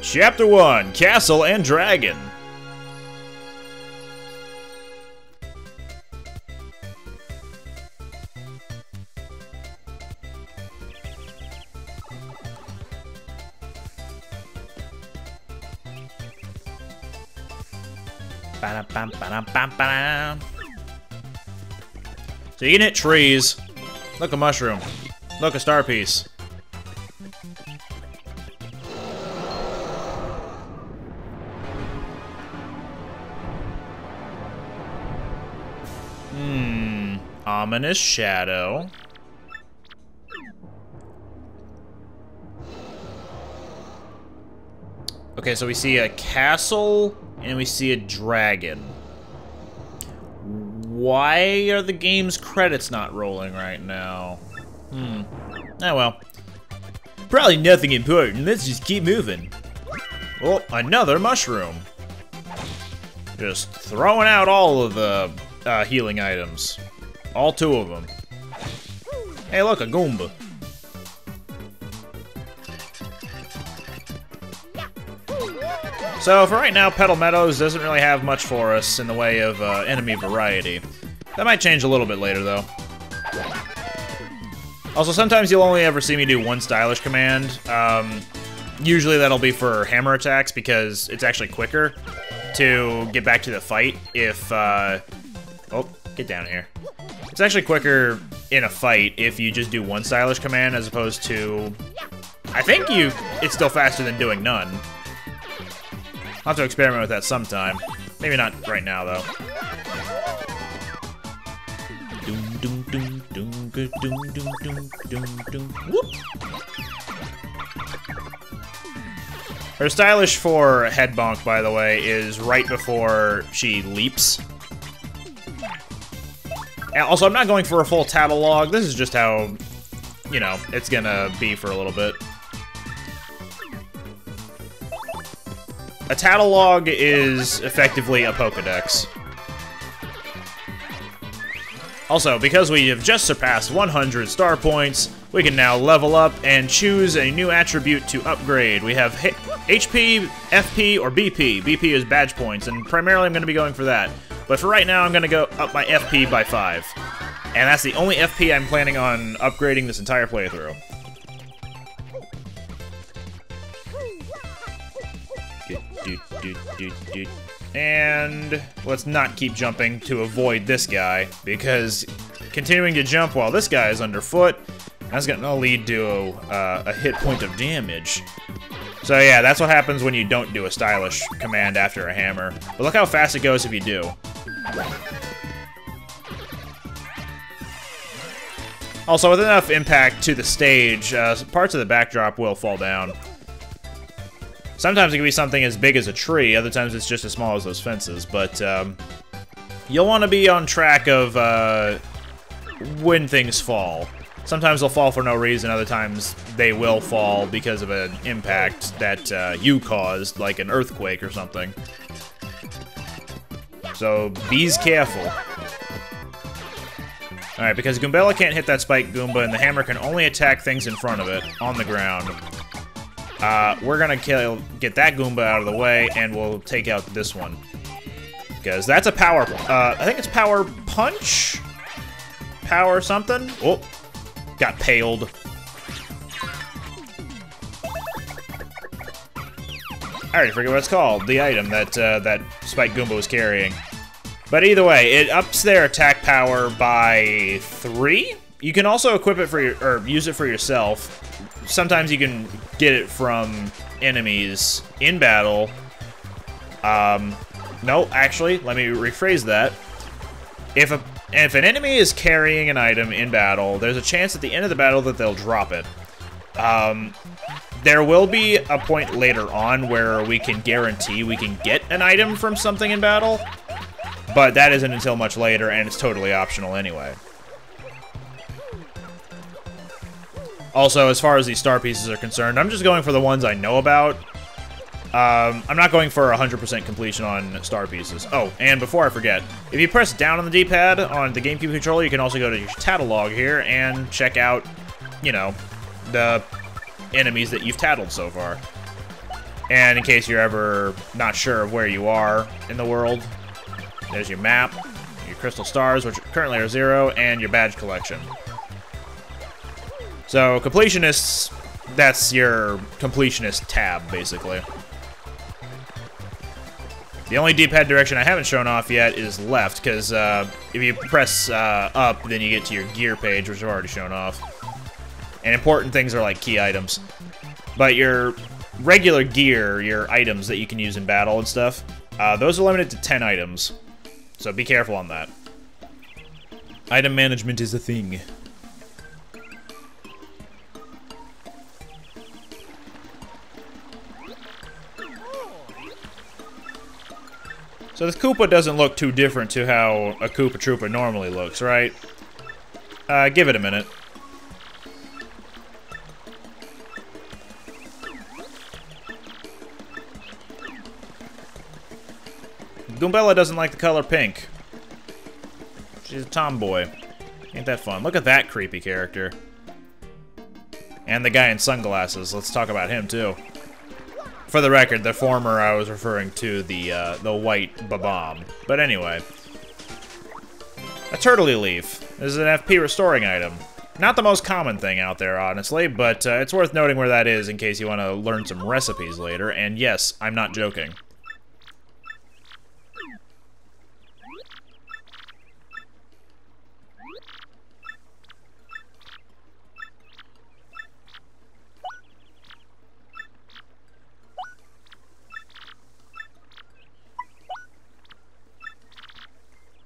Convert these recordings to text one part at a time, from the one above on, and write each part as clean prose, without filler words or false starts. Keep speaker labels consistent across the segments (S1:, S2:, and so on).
S1: Chapter 1, Castle and Dragon. So you can hit trees. Look, a mushroom. Look, a star piece. Ominous shadow. Okay, so we see a castle and we see a dragon. Why are the game's credits not rolling right now? Oh well. Probably nothing important. Let's just keep moving. Oh, another mushroom. Just throwing out all of the healing items. All 2 of them. Hey, look, a Goomba. So, for right now, Petal Meadows doesn't really have much for us in the way of enemy variety. That might change a little bit later, though. Also, sometimes you'll only ever see me do 1 stylish command. Usually that'll be for hammer attacks, because it's actually quicker to get back to the fight if... oh, get down here. It's actually quicker in a fight if you just do 1 stylish command as opposed to... I think it's still faster than doing none. I'll have to experiment with that sometime. Maybe not right now, though. Whoop. Her stylish for head bonk, by the way, is right before she leaps. Also, I'm not going for a full tattle log. This is just how, you know, it's gonna be for a little bit. A tattle log is effectively a Pokedex. Also, because we have just surpassed 100 star points, we can now level up and choose a new attribute to upgrade. We have HP, FP, or BP. BP is badge points, and primarily I'm going to be going for that. But for right now, I'm going to go up my FP by 5. And that's the only FP I'm planning on upgrading this entire playthrough. And let's not keep jumping to avoid this guy, because continuing to jump while this guy is underfoot, that's going to lead to a hit point of damage. So yeah, that's what happens when you don't do a stylish command after a hammer. But look how fast it goes if you do. Also, with enough impact to the stage, parts of the backdrop will fall down. Sometimes it can be something as big as a tree, other times it's just as small as those fences, but you'll want to be on track of when things fall. Sometimes they'll fall for no reason, other times they will fall because of an impact that you caused, like an earthquake or something. So, be's careful. Alright, because Goombella can't hit that spike Goomba, and the hammer can only attack things in front of it, on the ground. We're gonna get that Goomba out of the way, and we'll take out this one. Because that's a power, I think it's power punch? Power something? Oh, got paled. I already forget what it's called, the item that, that Spike Goomba was carrying. But either way, it ups their attack power by 3? You can also equip it for your, or use it for yourself. Sometimes you can get it from enemies in battle. No, actually, let me rephrase that. If an enemy is carrying an item in battle, there's a chance at the end of the battle that they'll drop it. There will be a point later on where we can guarantee we can get an item from something in battle, but that isn't until much later, and it's totally optional anyway. Also, as far as these star pieces are concerned, I'm just going for the ones I know about. I'm not going for 100% completion on star pieces. Oh, and before I forget, if you press down on the D-pad on the GameCube controller, you can also go to your catalog here and check out, you know, the enemies that you've tattled so far. And in case you're ever not sure of where you are in the world, there's your map, your crystal stars, which currently are 0, and your badge collection. So, completionists, that's your completionist tab, basically. The only D-pad direction I haven't shown off yet is left, because if you press up, then you get to your gear page, which I've already shown off. And important things are like key items. But your regular gear, your items that you can use in battle and stuff, those are limited to 10 items. So be careful on that. Item management is a thing. So this Koopa doesn't look too different to how a Koopa Troopa normally looks, right? Give it a minute. Goombella doesn't like the color pink. She's a tomboy. Ain't that fun? Look at that creepy character. And the guy in sunglasses. Let's talk about him, too. For the record, the former I was referring to the white Babam. But anyway. A Turtley Leaf. This is an FP restoring item. Not the most common thing out there, honestly, but it's worth noting where that is in case you want to learn some recipes later. And yes, I'm not joking.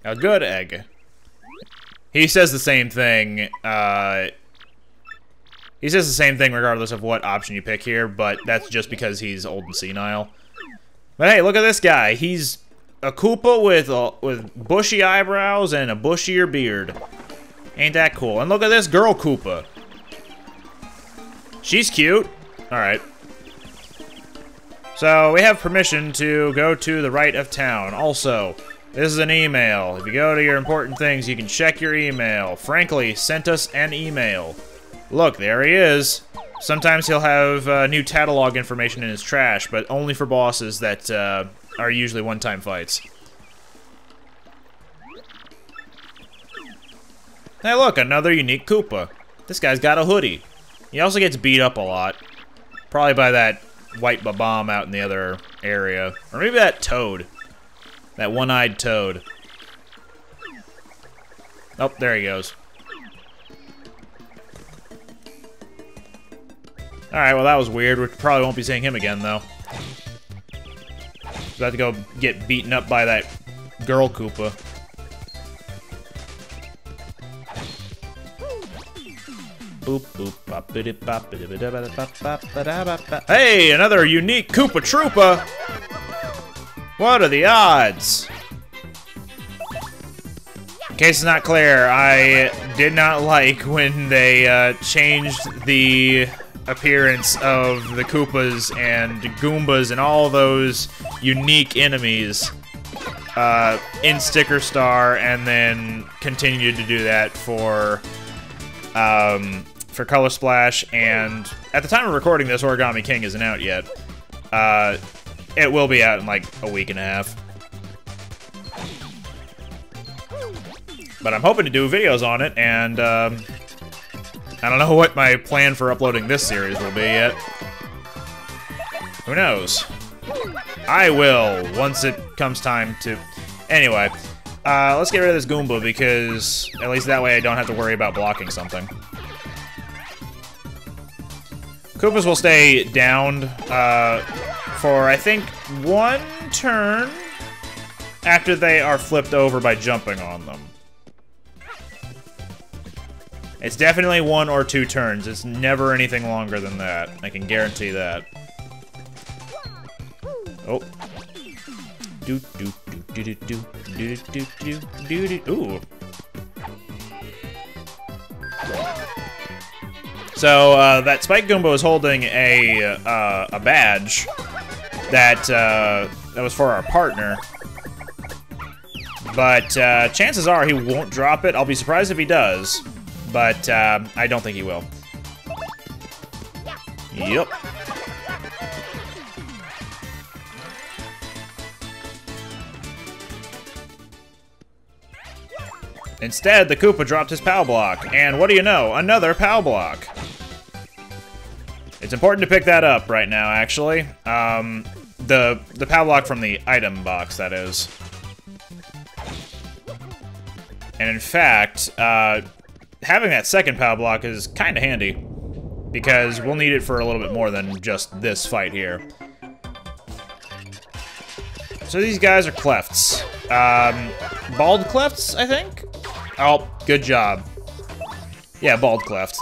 S1: A good egg. He says the same thing. He says the same thing regardless of what option you pick here, but that's just because he's old and senile. But hey, look at this guy. He's a Koopa with bushy eyebrows and a bushier beard. Ain't that cool? And look at this girl Koopa. She's cute. All right. So we have permission to go to the right of town. Also, this is an email. If you go to your important things, you can check your email. Frankly sent us an email. Look, there he is. Sometimes he'll have new catalog information in his trash, but only for bosses that are usually one-time fights. Hey, look, another unique Koopa. This guy's got a hoodie. He also gets beat up a lot. Probably by that white Babam out in the other area. Or maybe that Toad. That one-eyed Toad. Oh, there he goes. Alright, well that was weird. We probably won't be seeing him again, though. He's about to go get beaten up by that girl Koopa. Boop, boop, boppity, boppity, ba-da-ba-da-ba-ba-da-ba-ba. Hey, another unique Koopa Troopa! What are the odds? In case it's not clear, I did not like when they changed the appearance of the Koopas and Goombas and all those unique enemies in Sticker Star, and then continued to do that for Color Splash. And at the time of recording this, Origami King isn't out yet. It will be out in like a week and a half. But I'm hoping to do videos on it, and I don't know what my plan for uploading this series will be yet. Who knows? I will, once it comes time to... Anyway, let's get rid of this Goomba, because at least that way I don't have to worry about blocking something. Koopas will stay downed for, I think, one turn after they are flipped over by jumping on them. It's definitely 1 or 2 turns. It's never anything longer than that. I can guarantee that. Oh. Ooh. So that Spike Goomba is holding a badge that was for our partner. But chances are he won't drop it. I'll be surprised if he does. But I don't think he will. Yep. Instead, the Koopa dropped his POW block, and what do you know? Another POW block. It's important to pick that up right now, actually. The POW block from the item box, that is. And in fact, having that second POW block is kind of handy, because we'll need it for a little bit more than just this fight here. So these guys are Clefts. Bald Clefts, I think? Oh, good job. Yeah, Bald Cleft.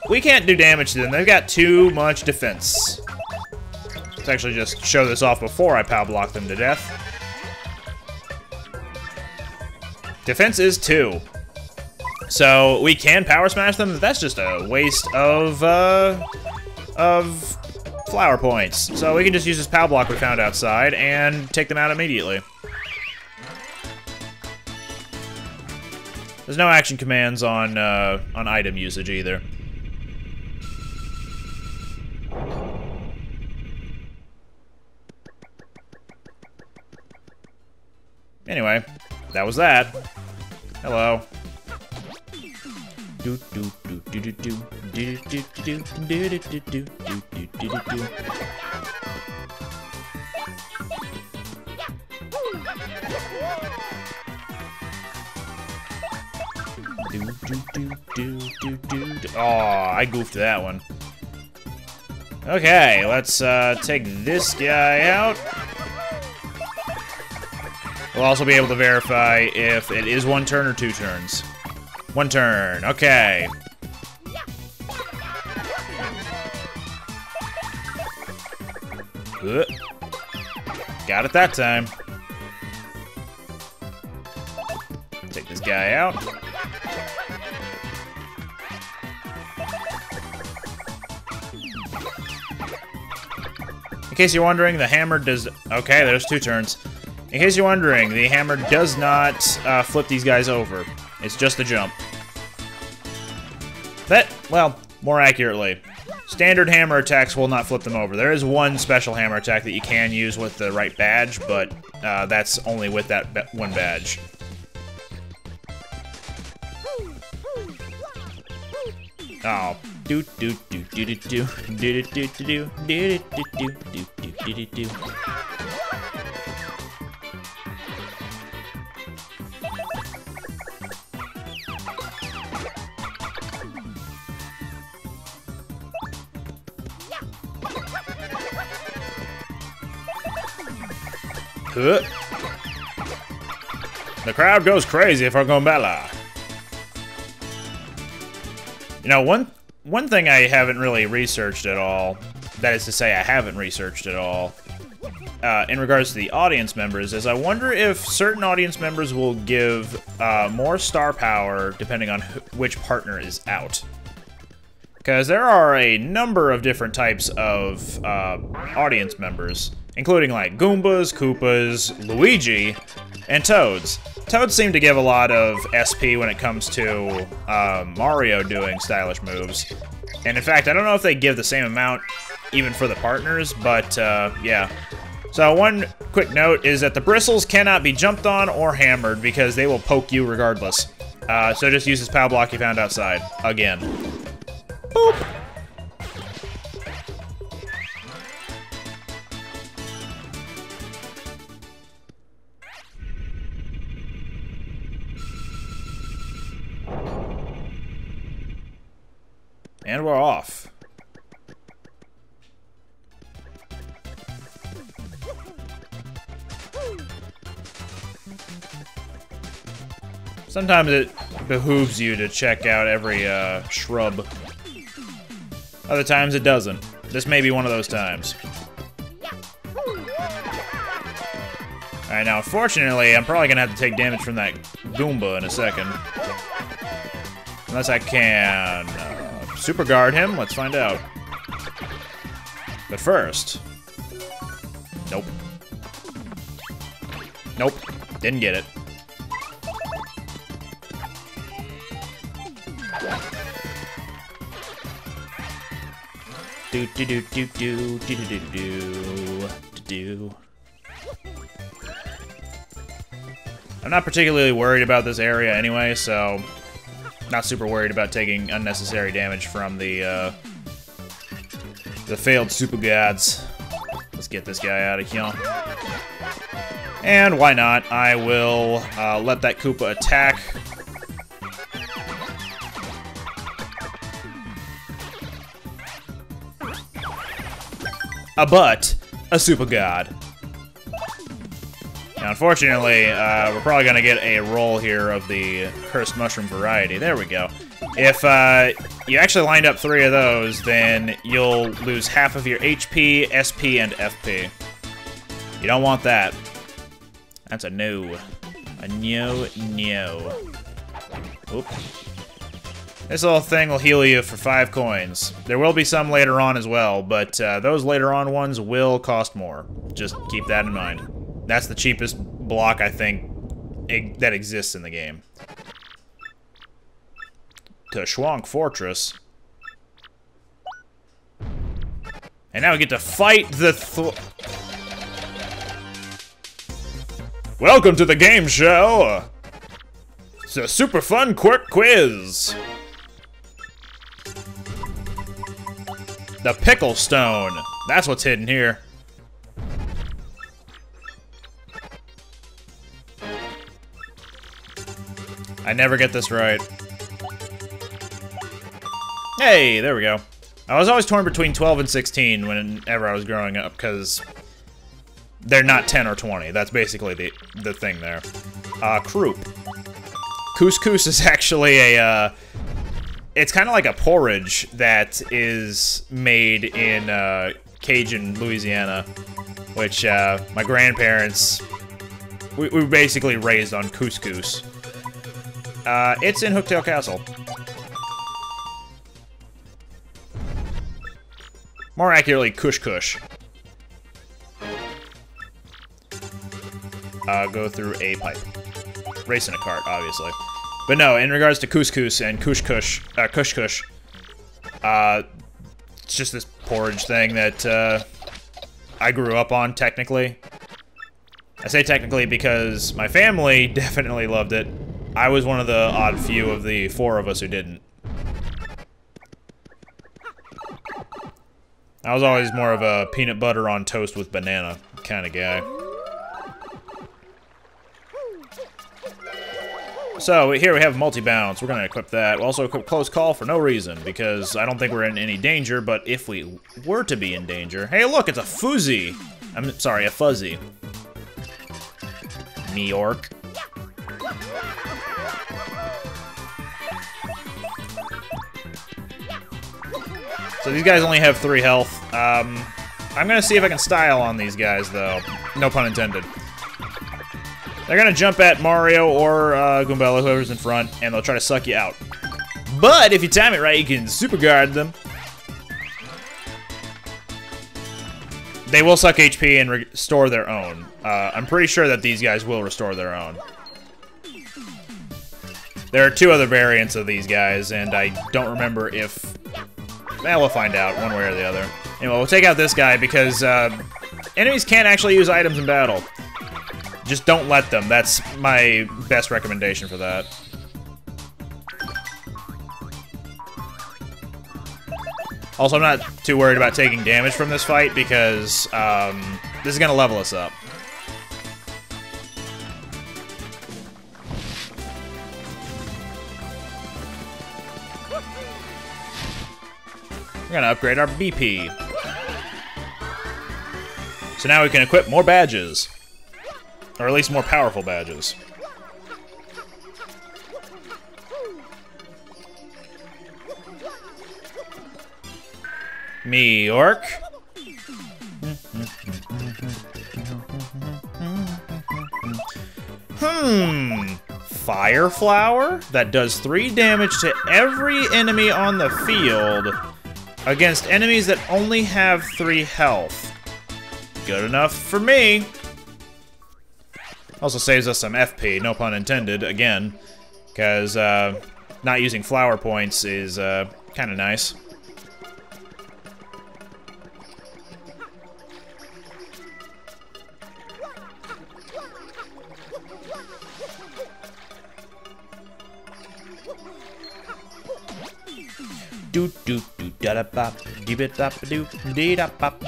S1: We can't do damage to them. They've got too much defense. Let's actually just show this off before I POW block them to death. Defense is 2. So we can power smash them. That's just a waste of flower points. So we can just use this POW block we found outside and take them out immediately. There's no action commands on item usage either. Anyway, that was that. Hello. Oh, I goofed that one. Okay, let's take this guy out. We'll also be able to verify if it is 1 turn or 2 turns. 1 turn, okay. Got it that time. Take this guy out. In case you're wondering, the hammer does... Okay, there's 2 turns. In case you're wondering, the hammer does not flip these guys over. It's just a jump. Well, more accurately, standard hammer attacks will not flip them over. There is one special hammer attack that you can use with the right badge, but that's only with that one badge. Oh. Do do do do do do do do do do do do do do. The crowd goes crazy for Gombella. You know, one thing I haven't really researched at all, that is to say I haven't researched at all, in regards to the audience members, is I wonder if certain audience members will give more star power depending on which partner is out. Because there are a number of different types of audience members, including like Goombas, Koopas, Luigi, and Toads. Toads seem to give a lot of SP when it comes to Mario doing stylish moves. And in fact, I don't know if they give the same amount even for the partners, but yeah. So one quick note is that the bristles cannot be jumped on or hammered because they will poke you regardless. So just use this POW block you found outside. Again. Boop! And we're off. Sometimes it behooves you to check out every shrub. Other times it doesn't. This may be one of those times. Alright, now unfortunately, I'm probably gonna have to take damage from that Goomba in a second. Unless I can super guard him, let's find out. But first... Nope. Nope, didn't get it. Do do do do do do do do do do. I'm not particularly worried about this area anyway, so not super worried about taking unnecessary damage from the failed super gods. Let's get this guy out of here. And why not? I will let that Koopa attack. But a super god. Now, unfortunately, we're probably going to get a roll here of the Cursed Mushroom variety. There we go. If you actually lined up 3 of those, then you'll lose half of your HP, SP, and FP. You don't want that. That's a no. A no. Oop. This little thing will heal you for 5 coins. There will be some later on as well, but those later on ones will cost more. Just keep that in mind. That's the cheapest block, I think, that exists in the game. To Shhwonk Fortress. And now we get to fight the Welcome to the game show! It's a super fun quirk quiz! The Pickle Stone. That's what's hidden here. I never get this right. Hey, there we go. I was always torn between 12 and 16 whenever I was growing up, because they're not 10 or 20. That's basically the thing there. Croup. Couscous is actually a, it's kind of like a porridge that is made in Cajun, Louisiana, which my grandparents, we were basically raised on couscous. It's in Hooktail Castle. More accurately, Kush Kush. Go through a pipe. Race in a cart, obviously. But no, in regards to couscous and Kush Kush, it's just this porridge thing that I grew up on, technically. I say technically because my family definitely loved it. I was one of the odd few of the 4 of us who didn't. I was always more of a peanut butter on toast with banana kind of guy. So here we have multi-bounce. We're going to equip that. We'll also equip close call for no reason, because I don't think we're in any danger, but if we were to be in danger... Hey, look, it's a fuzzy! I'm sorry, a fuzzy. Me orc. So these guys only have 3 health. I'm gonna see if I can style on these guys, though. No pun intended. They're gonna jump at Mario or Goombella, whoever's in front, and they'll try to suck you out. But if you time it right, you can super guard them. They will suck HP and restore their own. I'm pretty sure that these guys will restore their own. There are 2 other variants of these guys, and I don't remember if... Well, we'll find out, one way or the other. Anyway, we'll take out this guy, because enemies can't actually use items in battle. Just don't let them. That's my best recommendation for that. Also, I'm not too worried about taking damage from this fight, because this is going to level us up. We're gonna upgrade our BP. So now we can equip more badges. Or at least more powerful badges. Me orc. Fire flower that does 3 damage to every enemy on the field against enemies that only have 3 health. Good enough for me. Also saves us some FP, no pun intended, again, because not using flower points is kind of nice. do do do da da bop dee bit bop doo dee da bop.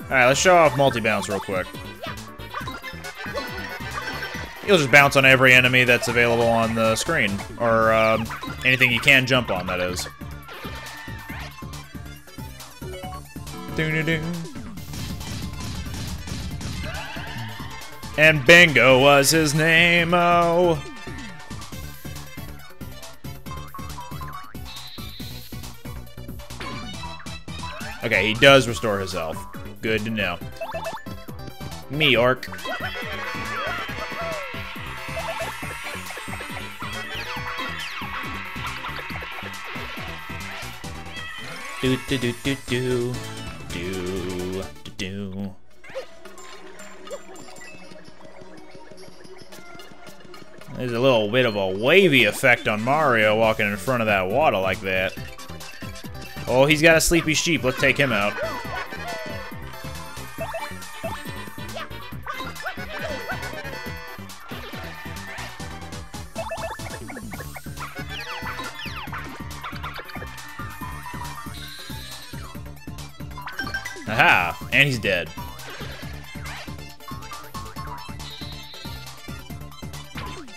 S1: Alright, let's show off multi-bounce real quick. You'll just bounce on every enemy that's available on the screen. Or, anything you can jump on, that is. Doo-doo-doo. And Bingo was his name, oh. Okay, he does restore his health. Good to know. Me, Orc. Do do do do do do do do. There's a little bit of a wavy effect on Mario walking in front of that water like that. Oh, he's got a sleepy sheep. Let's take him out. Aha! And he's dead.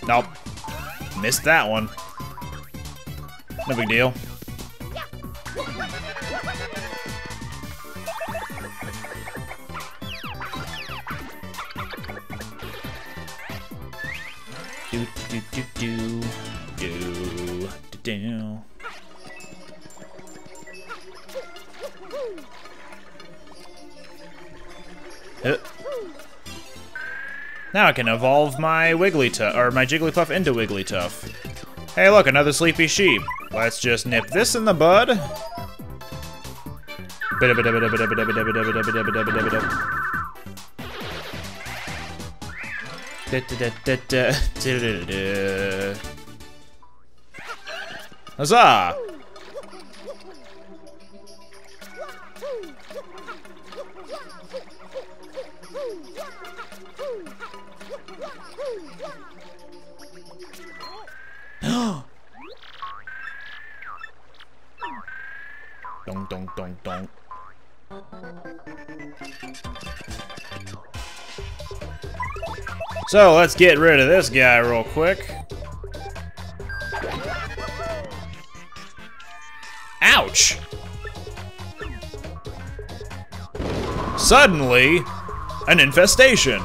S1: Nope. Missed that one. No big deal. Do do do do do do do. Now I can evolve my Wigglytuff, or my Jigglypuff into Wigglytuff. Hey look, another sleepy sheep. Let's just nip this in the bud. Huzzah! Dong dong dong dong. So let's get rid of this guy real quick. Ouch! Suddenly, an infestation.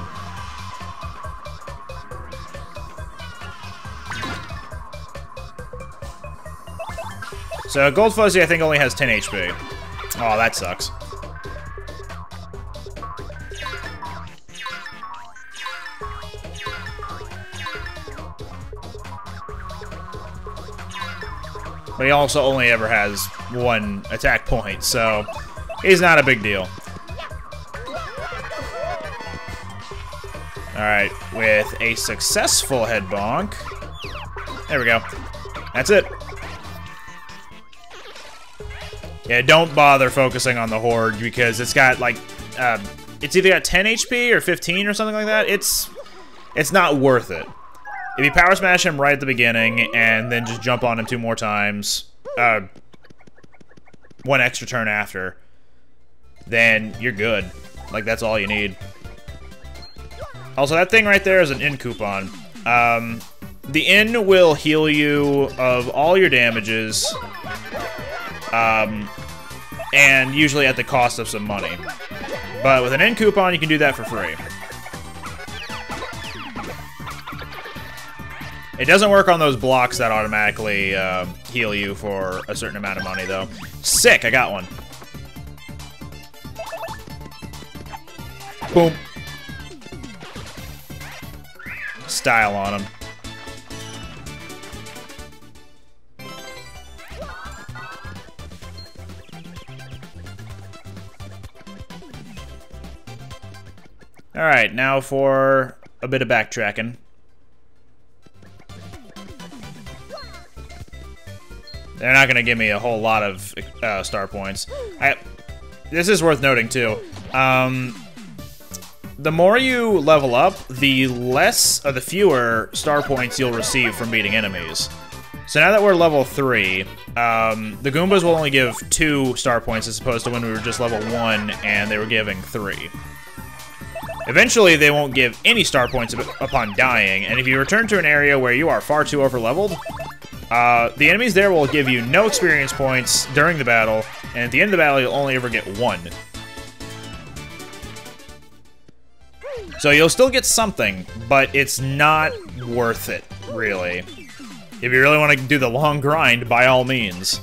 S1: So Gold Fuzzy, I think, only has 10 HP. Oh, that sucks. But he also only ever has one attack point, so he's not a big deal. Alright, with a successful head bonk. There we go. That's it. Yeah, don't bother focusing on the Horde because it's got like, it's either got 10 HP or 15 or something like that. It's not worth it. If you power smash him right at the beginning and then just jump on him 2 more times, one extra turn after, then you're good. Like, that's all you need. Also, that thing right there is an in coupon. The in will heal you of all your damages, and usually at the cost of some money. But with an in coupon, you can do that for free. It doesn't work on those blocks that automatically heal you for a certain amount of money, though. Sick, I got one. Boom. Style on him. Alright, now for a bit of backtracking. They're not going to give me a whole lot of star points. This is worth noting, too. The more you level up, the less or the fewer star points you'll receive from beating enemies. So now that we're level 3, the Goombas will only give 2 star points as opposed to when we were just level 1 and they were giving 3. Eventually, they won't give any star points upon dying, and if you return to an area where you are far too overleveled, the enemies there will give you no experience points during the battle, and at the end of the battle, you'll only ever get 1. So you'll still get something, but it's not worth it, really. If you really want to do the long grind, by all means.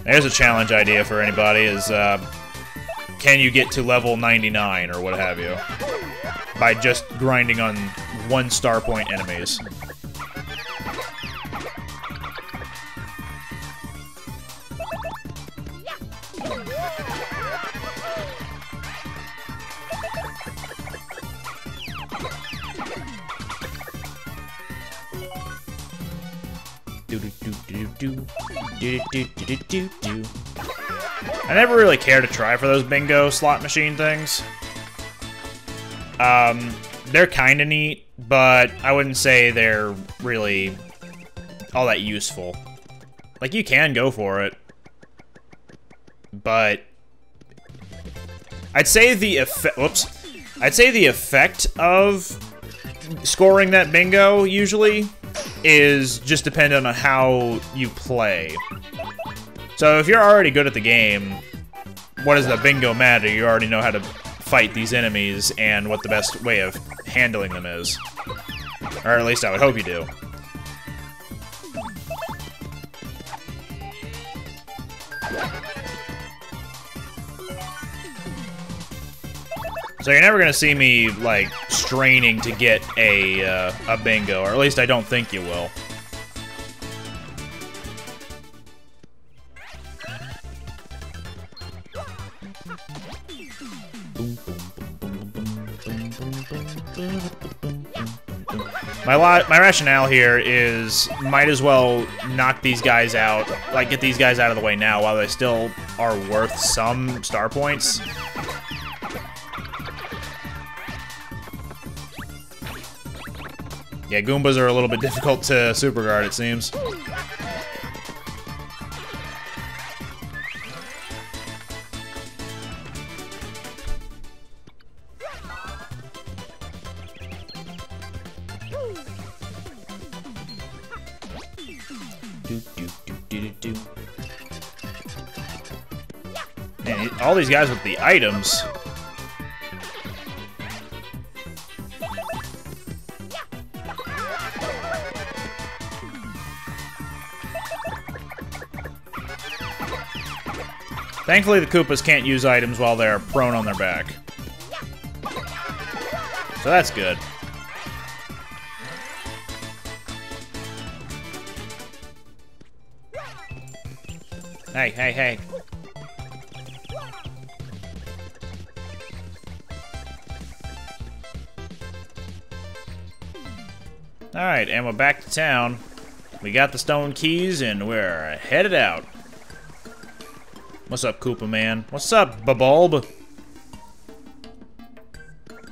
S1: There's a challenge idea for anybody, is, can you get to level 99, or what have you, by just grinding on 1 star point enemies. I never really cared to try for those bingo slot machine things. They're kinda neat, but I wouldn't say they're really all that useful. Like, you can go for it, but I'd say the effect of scoring that bingo usually is just dependent on how you play. So if you're already good at the game, what does the bingo matter? You already know how to fight these enemies and what the best way of handling them is. Or at least I would hope you do. So you're never gonna see me, like, straining to get a bingo, or at least I don't think you will. My rationale here is, might as well knock these guys out, like, get these guys out of the way now while they still are worth some star points. Yeah, Goombas are a little bit difficult to super guard, it seems. Man, all these guys with the items. Thankfully, the Koopas can't use items while they're prone on their back. So that's good. Hey, hey, hey. Alright, and we're back to town. We got the stone keys, and we're headed out. What's up, Koopa Man? What's up, Bulb?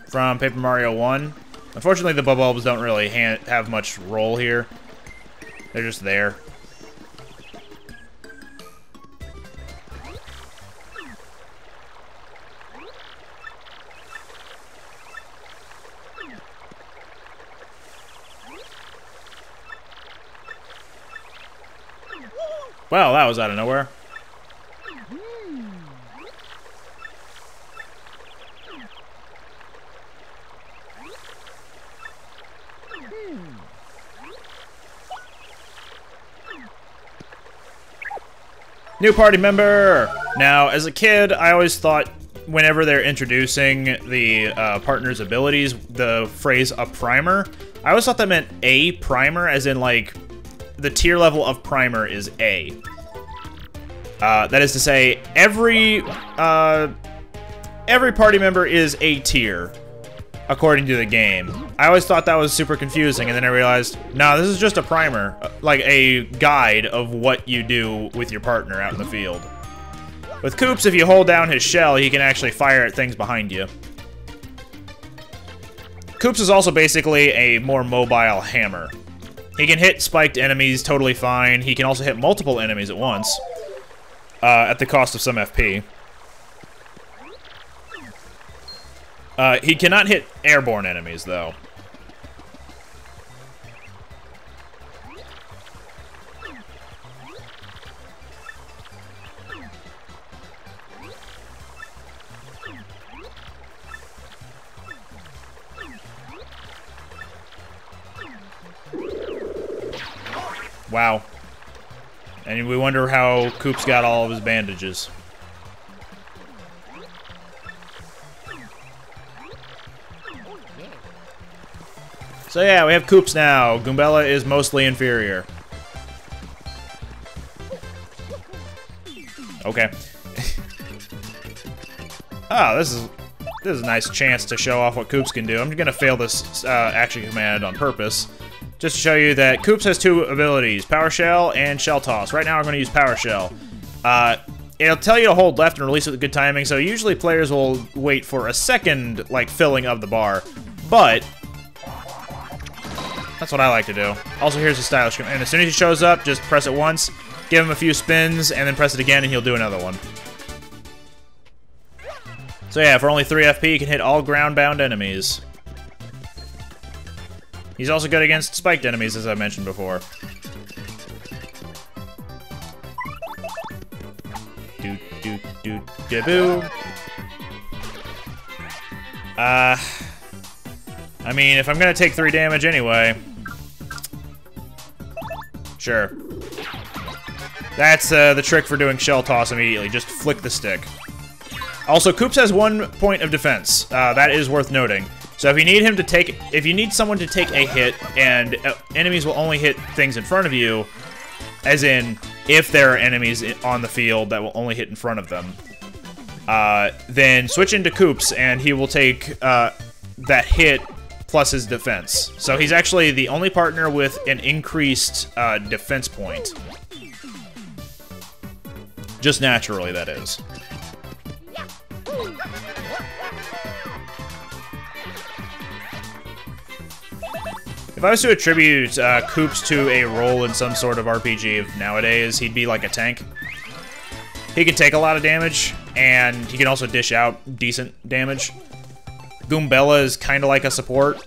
S1: From Paper Mario 1. Unfortunately, the Bulbs don't really have much role here. They're just there. Well, that was out of nowhere. New party member! Now, as a kid, I always thought whenever they're introducing the partner's abilities, the phrase "a primer," I always thought that meant a primer, as in, like, the tier level of primer is A. That is to say, every party member is A tier, according to the game. I always thought that was super confusing, and then I realized, no, this is just a primer, like a guide of what you do with your partner out in the field. With Koops, if you hold down his shell, he can actually fire at things behind you. Koops is also basically a more mobile hammer. He can hit spiked enemies totally fine. He can also hit multiple enemies at once, at the cost of some FP. He cannot hit airborne enemies, though. Wow. And we wonder how Coop's got all of his bandages. So yeah, we have Koops now. Goombella is mostly inferior. Okay. Oh, this is a nice chance to show off what Koops can do. I'm gonna fail this action command on purpose, just to show you that Koops has two abilities, Power Shell and Shell Toss. Right now I'm gonna use Power Shell. It'll tell you to hold left and release it with good timing, so usually players will wait for a second, like, filling of the bar, but that's what I like to do. Also, here's a stylish command. And as soon as he shows up, just press it once, give him a few spins, and then press it again, and he'll do another one. So yeah, for only 3 FP, he can hit all ground-bound enemies. He's also good against spiked enemies, as I mentioned before. Boo. I mean, if I'm gonna take 3 damage anyway, sure. That's the trick for doing Shell Toss immediately. Just flick the stick. Also, Koops has 1 point of defense. That is worth noting. So if you need him to take, if you need someone to take a hit, and enemies will only hit things in front of you, as in if there are enemies on the field that will only hit in front of them, then switch into Koops, and he will take that hit plus his defense. So he's actually the only partner with an increased defense point. Just naturally, that is. If I was to attribute Koops to a role in some sort of RPG of nowadays, he'd be like a tank. He can take a lot of damage, and he can also dish out decent damage. Goombella is kind of like a support.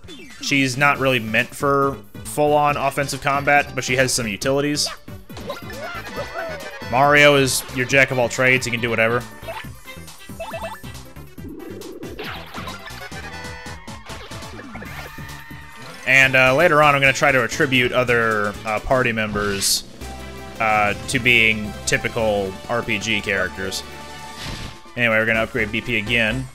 S1: She's not really meant for full-on offensive combat, but she has some utilities. Mario is your jack of all trades. He can do whatever. And later on, I'm going to try to attribute other party members to being typical RPG characters. Anyway, we're going to upgrade BP again.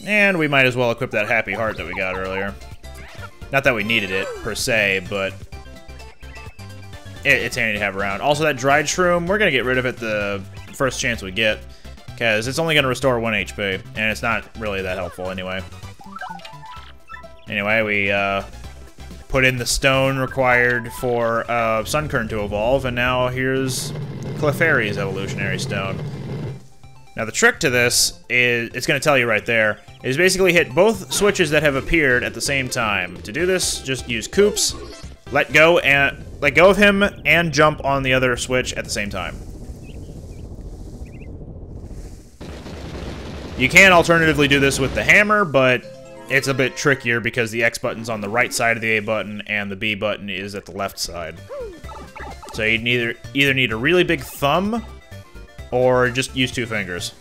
S1: And we might as well equip that happy heart that we got earlier. Not that we needed it, per se, but it's handy to have around. Also, that dried shroom, we're going to get rid of it the first chance we get, because it's only going to restore 1 HP, and it's not really that helpful anyway. Anyway, we put in the stone required for Sunkern to evolve, and now here's Clefairy's Evolutionary Stone. Now the trick to this is, it's going to tell you right there, is basically hit both switches that have appeared at the same time. To do this, just use Koops, let go of him, and jump on the other switch at the same time. You can alternatively do this with the hammer, but it's a bit trickier because the X button's on the right side of the A button and the B button is at the left side. So you either need a really big thumb or just use 2 fingers.